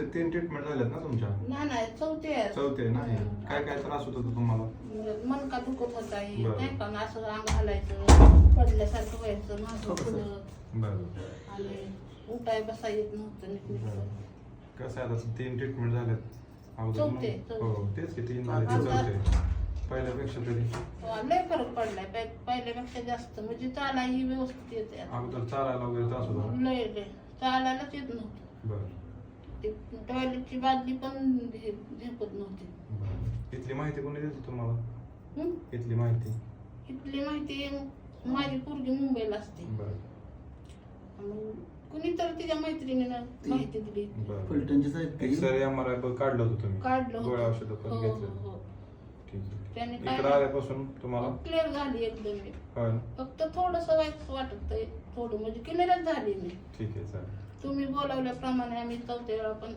3 treatment झाल्यात ना तुमच्या? नाही चौथे नाही. काय काय त्रास होत होता तुम्हाला? मनका दुखत होता बरं. नाही का असं अंग घालायचं पडल्यासारखं व्हायचं मागं पुढं बरं. आणि उठाय बसा येत नव्हतं नीटनीटकं. कसं आहे आता 3 ट्रीटमेंट झाल्यात अगोदर चौथे. हो तेच की 3 झाले ते आता- चौथे. पहिल्यापेक्षा तरी लय फरक पडलाय पहिल्यापेक्षा जास्त म्हणजे चालाही व्यवस्थित येते आता. अगोदर चालायला वगैरे त्रास होता? लय चालायलाच येत नव्हतं. बरं. ते टॉयलेटची बादली पण झेपत नव्हती. बरं. इथली माहिती कोणी दिली तुम्हाला? हं? इथली माहिती? इथली माहिती माझी पोरगी मुंबईला असते. बरं. कुणी तर तिच्या मैत्रिणीनं माहिती दिली. बरं. एक्सरे MRI काढलं होतं तुम्ही? काढलं होतं. गोळ्या औषधं पण हो, घेतलं? हो. ठीक आहे. त्याने इकडे काय आल्यापासून तुम्हाला क्लिअर झाली एकदम मी. होय ना? फक्त थोडस वाटत थोडं म्हणजे क्लिअरच झाली मी. ठीक आहे चालेल. तुम्ही बोलावल्याप्रमाणे आम्ही चौथ्या वेळा पण